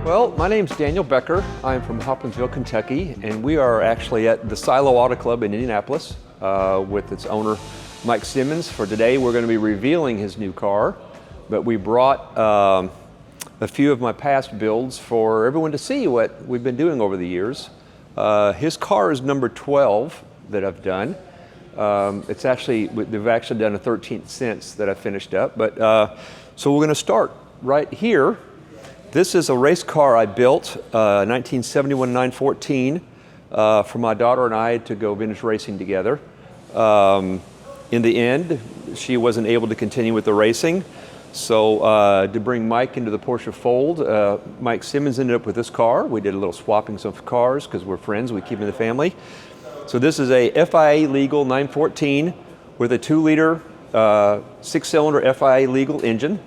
Well, my name's Daniel Becker. I'm from Hopkinsville, Kentucky, and we are actually at the Silo Auto Club in Indianapolis with its owner, Mike Simmons. For today, we're going to be revealing his new car, but we brought a few of my past builds for everyone to see what we've been doing over the years. His car is number 12 that I've done. They've actually done a 13th since that I finished up, but so we're going to start right here. This is a race car I built, 1971 914, for my daughter and I to go vintage racing together. In the end, she wasn't able to continue with the racing, so to bring Mike into the Porsche fold, Mike Simmons ended up with this car. We did a little swapping of cars because we're friends, we keep in the family. So this is a FIA-legal 914 with a 2-liter, 6-cylinder FIA-legal engine.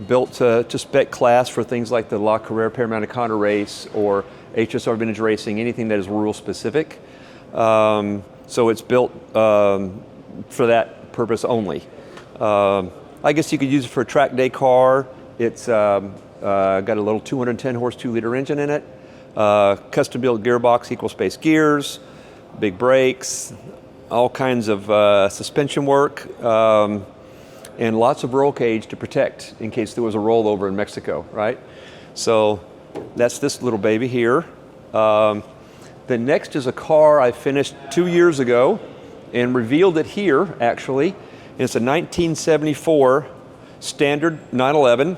Built to spec class for things like the La Carrera Panamericana race or HSR vintage racing, anything that is rule specific. So it's built for that purpose only. I guess you could use it for a track day car. It's got a little 210 horse 2-liter engine in it. Custom built gearbox, equal space gears, big brakes, all kinds of suspension work. And lots of roll cage to protect in case there was a rollover in Mexico, right? So that's this little baby here. The next is a car I finished 2 years ago and revealed it here, actually. It's a 1974 standard 911,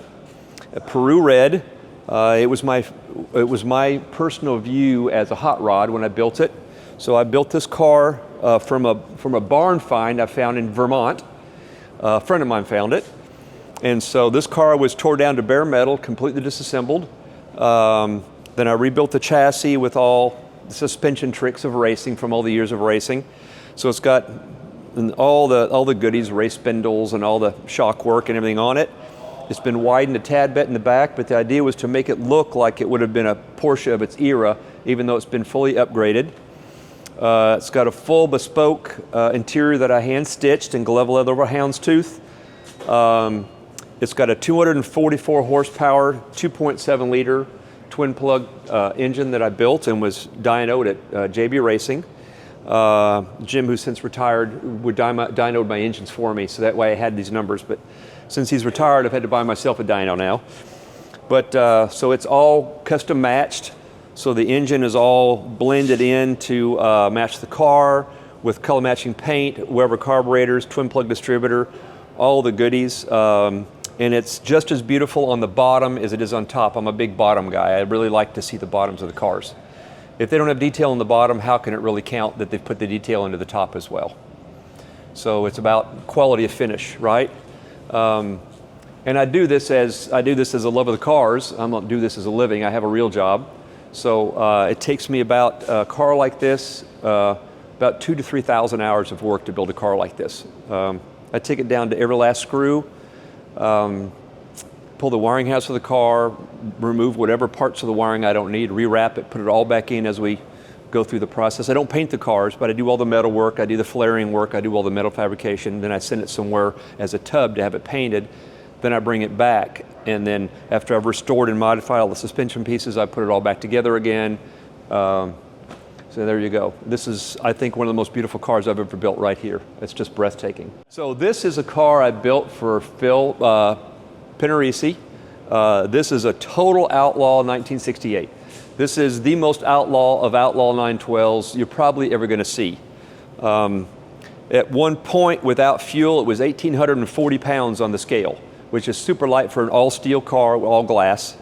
a Peru red. It was my personal view as a hot rod when I built it. So I built this car from a barn find I found in Vermont. A friend of mine found it, and so this car was tore down to bare metal, completely disassembled. Then I rebuilt the chassis with all the suspension tricks of racing from all the years of racing. So it's got all the goodies, race spindles and all the shock work and everything on it. It's been widened a tad bit in the back, but the idea was to make it look like it would have been a Porsche of its era, even though it's been fully upgraded. It's got a full bespoke interior that I hand stitched in glove leather over houndstooth. It's got a 244 horsepower, 2.7 liter twin plug engine that I built and was dynoed at JB Racing. Jim, who's since retired, would dynoed my engines for me, so that way I had these numbers. But since he's retired, I've had to buy myself a dyno now. But so it's all custom matched. So the engine is all blended in to match the car with color matching paint, Weber carburetors, twin plug distributor, all the goodies. And it's just as beautiful on the bottom as it is on top. I'm a big bottom guy. I really like to see the bottoms of the cars. If they don't have detail on the bottom, how can it really count that they've put the detail into the top as well? So it's about quality of finish, right? And I do this as a love of the cars. I don't do this as a living. I have a real job. So it takes me about a car like this, about 2,000 to 3,000 hours of work to build a car like this. I take it down to every last screw, pull the wiring house of the car, remove whatever parts of the wiring I don't need, rewrap it, put it all back in as we go through the process. I don't paint the cars, but I do all the metal work, I do the flaring work, I do all the metal fabrication, then I send it somewhere as a tub to have it painted, then I bring it back. And then after I've restored and modified all the suspension pieces, I put it all back together again. So there you go. This is, I think, one of the most beautiful cars I've ever built right here. It's just breathtaking. So this is a car I built for Phil Penarisi. This is a total outlaw 1968. This is the most outlaw of outlaw 912s you're probably ever going to see. At one point, without fuel, it was 1,840 pounds on the scale, which is super light for an all-steel car, all glass.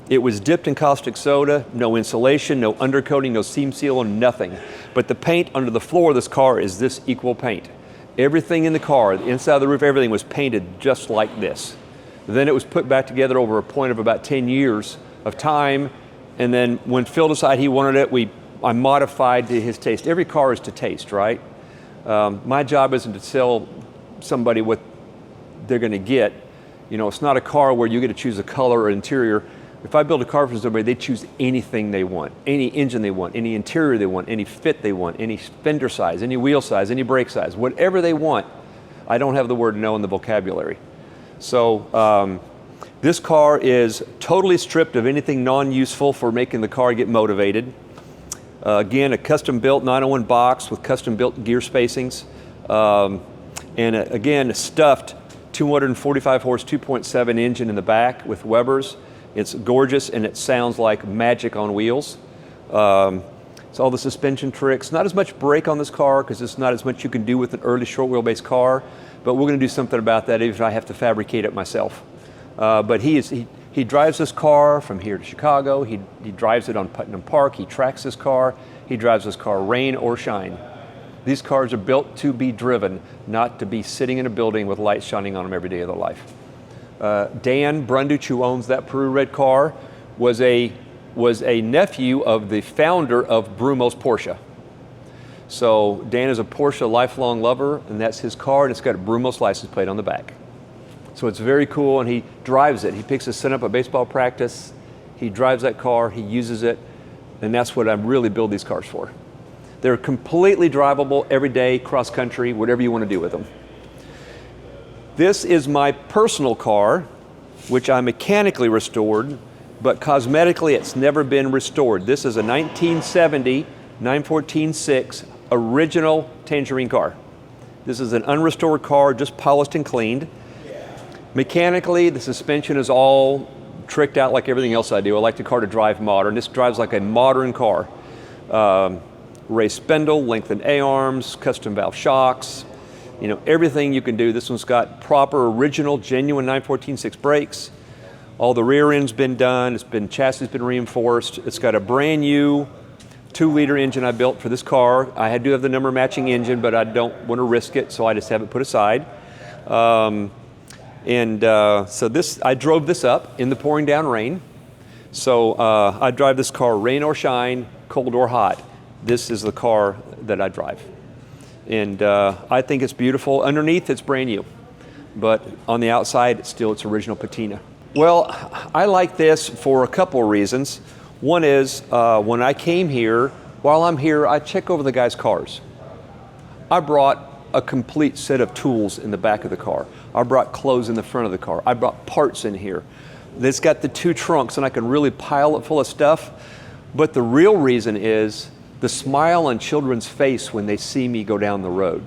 It was dipped in caustic soda, no insulation, no undercoating, no seam seal, nothing. But the paint under the floor of this car is this equal paint. Everything in the car, the inside of the roof, everything was painted just like this. Then it was put back together over a point of about 10 years of time, and then when Phil decided he wanted it, I modified to his taste. Every car is to taste, right? My job isn't to sell somebody what they're going to get. You know, it's not a car where you get to choose a color or interior. If I build a car for somebody, they choose anything they want, any engine they want, any interior they want, any fit they want, any fender size, any wheel size, any brake size, whatever they want. I don't have the word no in the vocabulary. So This car is totally stripped of anything non-useful for making the car get motivated. Again, a custom built 901 box with custom built gear spacings. And again, a stuffed 245 horse 2.7 engine in the back with Webers. It's gorgeous and it sounds like magic on wheels. It's all the suspension tricks. Not as much brake on this car because there's not as much you can do with an early short wheelbase car, but we're going to do something about that even if I have to fabricate it myself. But he drives this car from here to Chicago. He drives it on Putnam Park. He tracks this car. He drives this car rain or shine. These cars are built to be driven, not to be sitting in a building with lights shining on them every day of their life. Dan Brundage, who owns that Peru red car, was a nephew of the founder of Brumos Porsche. So Dan is a Porsche lifelong lover, and that's his car, and it's got a Brumos license plate on the back. So it's very cool, and he drives it. He picks his son up at baseball practice, he drives that car, he uses it, and that's what I really build these cars for. They're completely drivable every day, cross country, whatever you want to do with them. This is my personal car, which I mechanically restored, but cosmetically it's never been restored. This is a 1970 914-6 original Tangerine car. This is an unrestored car, just polished and cleaned. Mechanically, the suspension is all tricked out like everything else I do. I like the car to drive modern. This drives like a modern car. Raised spindle, lengthened A-arms, custom valve shocks, you know, everything you can do. This one's got proper, original, genuine 914-6 brakes. All the rear end's been done. Chassis been reinforced. It's got a brand new 2-liter engine I built for this car. I do have the number matching engine, but I don't want to risk it, so I just have it put aside. So I drove this up in the pouring down rain. So I drive this car rain or shine, cold or hot. This is the car that I drive. And I think it's beautiful. Underneath, it's brand new. But on the outside, it's still its original patina. Well, I like this for a couple of reasons. One is when I came here, while I'm here, I check over the guys' cars. I brought a complete set of tools in the back of the car. I brought clothes in the front of the car. I brought parts in here. It's got the 2 trunks and I can really pile it full of stuff. But the real reason is the smile on children's face when they see me go down the road.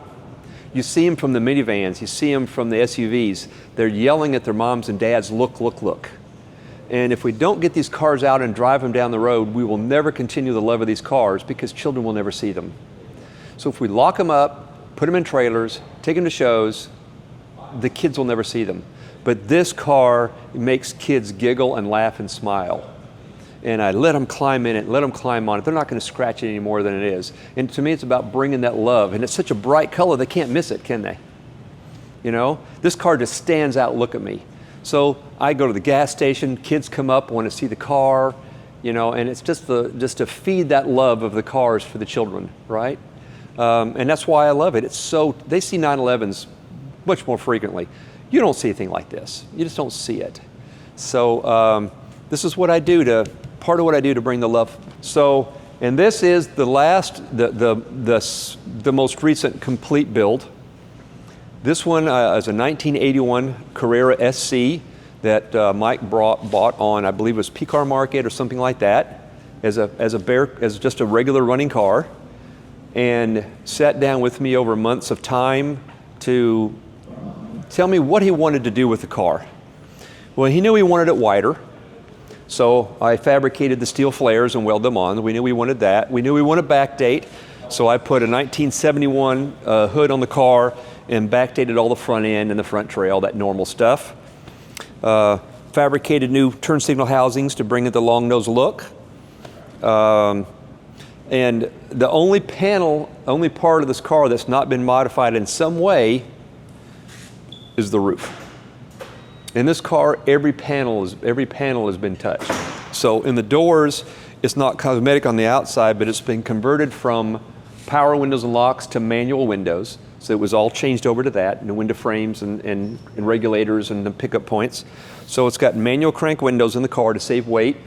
You see them from the minivans, you see them from the SUVs. They're yelling at their moms and dads, look, look, look. And if we don't get these cars out and drive them down the road, we will never continue the love of these cars because children will never see them. So if we lock them up, put them in trailers, take them to shows, the kids will never see them. But this car makes kids giggle and laugh and smile. And I let them climb in it, let them climb on it. They're not going to scratch it any more than it is. And to me, it's about bringing that love. And it's such a bright color, they can't miss it, can they? You know, this car just stands out, look at me. So I go to the gas station, kids come up, want to see the car, you know, and it's just to feed that love of the cars for the children, right? And that's why I love it. They see 911s much more frequently. You don't see anything like this. You just don't see it. So this is what I do part of what I do to bring the love. So, and this is the most recent complete build. This one is a 1981 Carrera SC that Mike bought on, I believe it was P-Car Market or something like that, as just a regular running car, and sat down with me over months of time to tell me what he wanted to do with the car. Well, he knew he wanted it wider. So I fabricated the steel flares and welded them on. We knew we wanted that. We knew we wanted backdate. So I put a 1971 hood on the car and backdated all the front end and the front trail, that normal stuff. Fabricated new turn signal housings to bring it the long nose look. And the only part of this car that's not been modified in some way is the roof. In this car, every panel has been touched. So in the doors, it's not cosmetic on the outside, but it's been converted from power windows and locks to manual windows. So it was all changed over to that, and the window frames and regulators and the pickup points. So it's got manual crank windows in the car to save weight.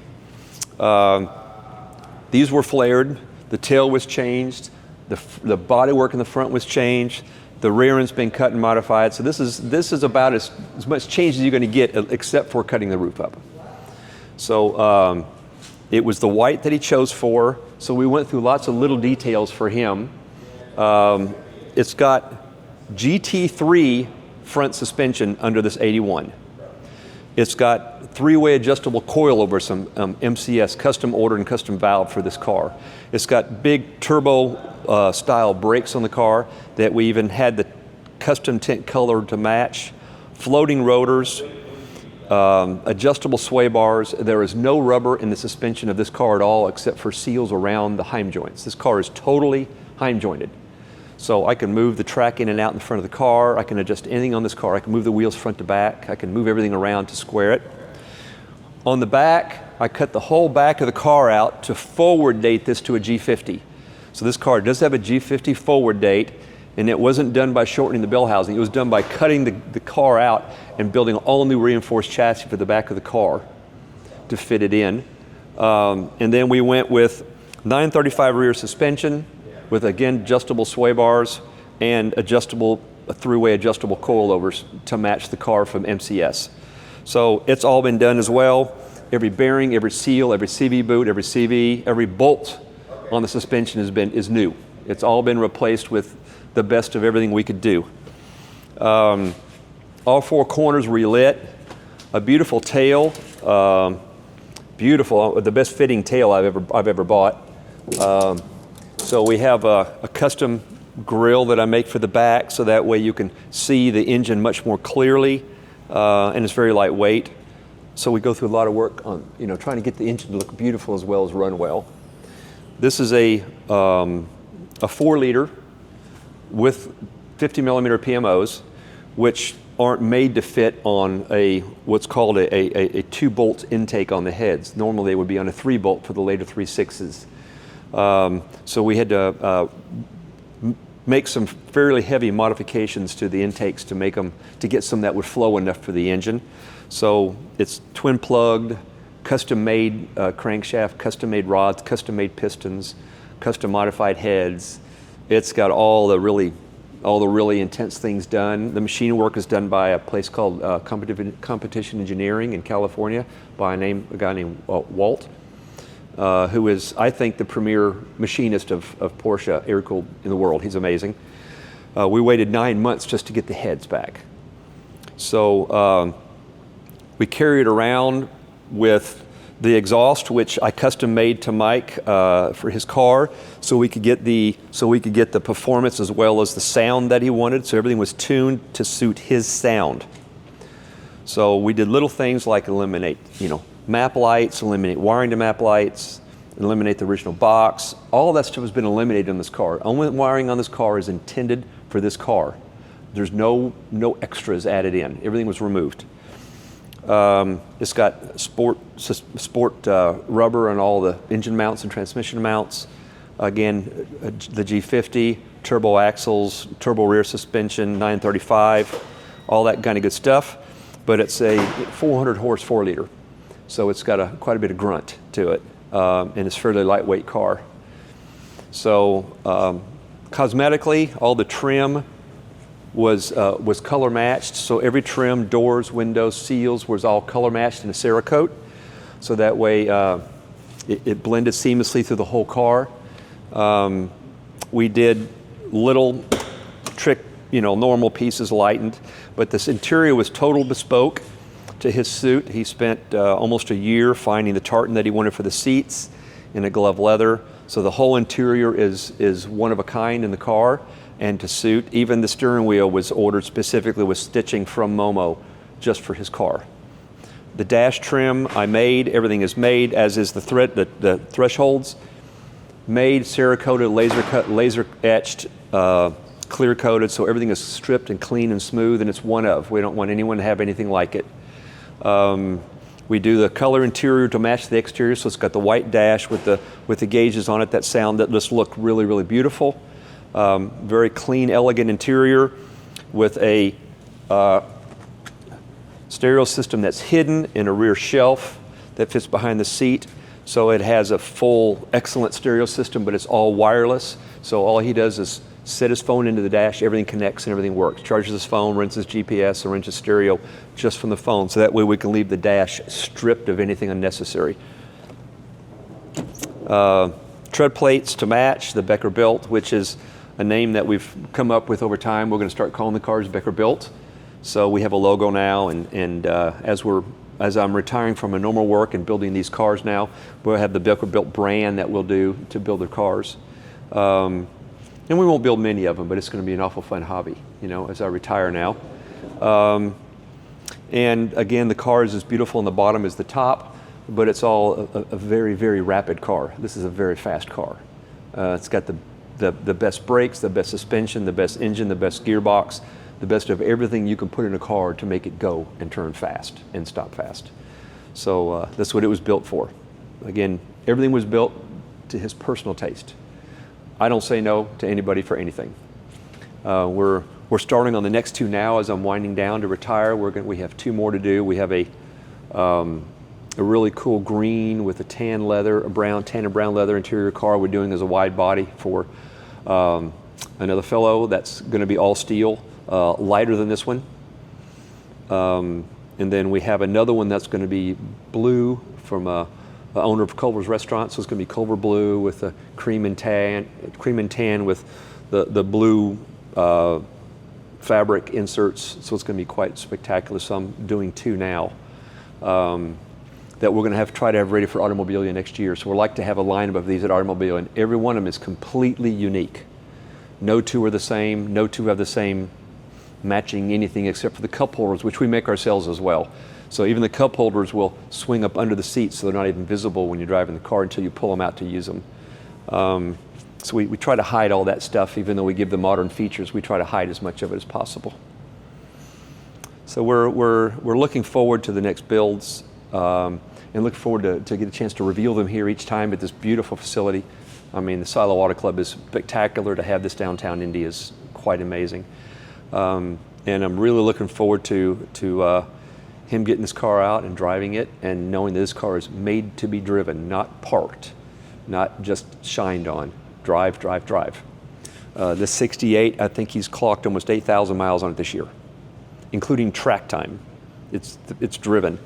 These were flared. The tail was changed. The bodywork in the front was changed. The rear end's been cut and modified. So this is about as much change as you're going to get, except for cutting the roof up. So it was the white that he chose for. So we went through lots of little details for him. It's got GT3 front suspension under this 81. It's got three-way adjustable coilovers, some MCS, custom ordered and custom valve for this car. It's got big turbo style brakes on the car that we even had the custom tint color to match. Floating rotors, adjustable sway bars. There is no rubber in the suspension of this car at all except for seals around the heim joints. This car is totally heim jointed. So I can move the track in and out in front of the car. I can adjust anything on this car. I can move the wheels front to back. I can move everything around to square it. On the back, I cut the whole back of the car out to forward date this to a G50. So this car does have a G50 forward date, and it wasn't done by shortening the bell housing. It was done by cutting the car out and building an all new reinforced chassis for the back of the car to fit it in. And then we went with 935 rear suspension, with again adjustable sway bars and three-way adjustable coilovers to match the car from MCS. So it's all been done as well. Every bearing, every seal, every CV boot, every CV, every bolt on the suspension is new. It's all been replaced with the best of everything we could do. All four corners relit. A beautiful tail, beautiful, the best fitting tail I've ever bought. So we have a custom grill that I make for the back, so that way you can see the engine much more clearly, and it's very lightweight. So we go through a lot of work on trying to get the engine to look beautiful as well as run well. This is a 4-liter with 50 millimeter PMOs, which aren't made to fit on what's called a 2-bolt intake on the heads. Normally they would be on a 3-bolt for the later 3.6s. So we had to make some fairly heavy modifications to the intakes to get some that would flow enough for the engine. So it's twin plugged, custom made crankshaft, custom made rods, custom made pistons, custom modified heads. It's got all the really intense things done. The machine work is done by a place called Competition Engineering in California by a guy named Walt. Who is, I think, the premier machinist of Porsche air-cooled in the world. He's amazing. We waited 9 months just to get the heads back. So we carried around with the exhaust, which I custom made to Mike for his car, so we could get the performance as well as the sound that he wanted. So everything was tuned to suit his sound. So we did little things like eliminate, map lights, eliminate wiring to map lights, eliminate the original box. All of that stuff has been eliminated on this car. Only wiring on this car is intended for this car. There's no extras added in. Everything was removed. It's got sport rubber on all the engine mounts and transmission mounts. Again, the G50, turbo axles, turbo rear suspension, 935, all that kind of good stuff. But it's a 400 horse 4-liter. So it's got quite a bit of grunt to it, and it's a fairly lightweight car. So cosmetically, all the trim was color matched. So every trim, doors, windows, seals was all color matched in a Cerakote. So that way it blended seamlessly through the whole car. We did little trick, normal pieces lightened, but this interior was total bespoke to his suit. He spent almost a year finding the tartan that he wanted for the seats in a glove leather. So the whole interior is one of a kind in the car and to suit. Even the steering wheel was ordered specifically with stitching from Momo just for his car. The dash trim I made, everything is made, as is the thresholds. Made, Cerakoted, laser etched, clear coated, so everything is stripped and clean and smooth, and it's one of. We don't want anyone to have anything like it. We do the color interior to match the exterior, so it's got the white dash with the gauges on it that just look really, really beautiful. Very clean, elegant interior with a stereo system that's hidden in a rear shelf that fits behind the seat. So it has a full, excellent stereo system, but it's all wireless. So all he does is set his phone into the dash, everything connects and everything works. Charges his phone, runs his GPS, or runs his stereo just from the phone, so that way we can leave the dash stripped of anything unnecessary. Tread plates to match, the Becker Built, which is a name that we've come up with over time. We're going to start calling the cars Becker Built. So we have a logo now, and as I'm retiring from a normal work and building these cars now, we'll have the Becker Built brand that we'll do to build their cars. And we won't build many of them, but it's going to be an awful fun hobby, as I retire now. And again, the car is as beautiful on the bottom as the top, but it's all a very, very rapid car. This is a very fast car. It's got the best brakes, the best suspension, the best engine, the best gearbox, the best of everything you can put in a car to make it go and turn fast and stop fast. So that's what it was built for. Again, everything was built to his personal taste. I don't say no to anybody for anything. We're starting on the next two now as I'm winding down to retire. We have two more to do. We have a really cool green with a tan and brown leather interior car we're doing as a wide body for another fellow that's going to be all steel, lighter than this one. And then we have another one that's going to be blue from the owner of Culver's Restaurant, so it's going to be Culver blue with a cream and tan with the blue fabric inserts, so it's going to be quite spectacular. So I'm doing two now that we're going to try to have ready for Automobilia next year. So we'd like to have a lineup of these at Automobilia, and every one of them is completely unique. No two are the same, no two have the same matching anything except for the cup holders, which we make ourselves as well. So even the cup holders will swing up under the seats, so they're not even visible when you're driving the car until you pull them out to use them. So we try to hide all that stuff. Even though we give the modern features, we try to hide as much of it as possible. So we're looking forward to the next builds, and look forward to get a chance to reveal them here each time at this beautiful facility. I mean, the Silo Auto Club is spectacular. To have this downtown Indy is quite amazing. And I'm really looking forward to him getting this car out and driving it and knowing that this car is made to be driven, not parked, not just shined on. Drive, drive, drive. This 68, I think he's clocked almost 8,000 miles on it this year, including track time. It's driven.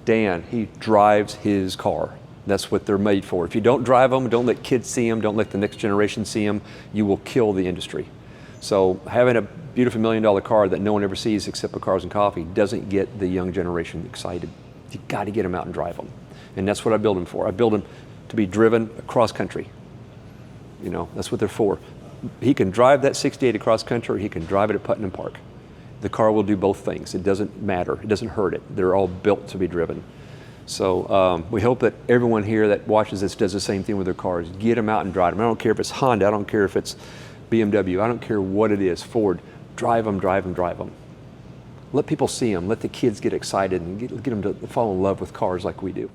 Dan, he drives his car. That's what they're made for. If you don't drive them, don't let kids see them, don't let the next generation see them, you will kill the industry. So having a beautiful $1 million car that no one ever sees except for Cars and Coffee doesn't get the young generation excited. You got to get them out and drive them. And that's what I build them for. I build them to be driven across country. That's what they're for. He can drive that 68 across country, or he can drive it at Putnam Park. The car will do both things. It doesn't matter. It doesn't hurt it. They're all built to be driven. So we hope that everyone here that watches this does the same thing with their cars. Get them out and drive them. I don't care if it's Honda. I don't care if it's BMW. I don't care what it is. Ford. Drive them, drive them, drive them. Let people see them. Let the kids get excited and get them to fall in love with cars like we do.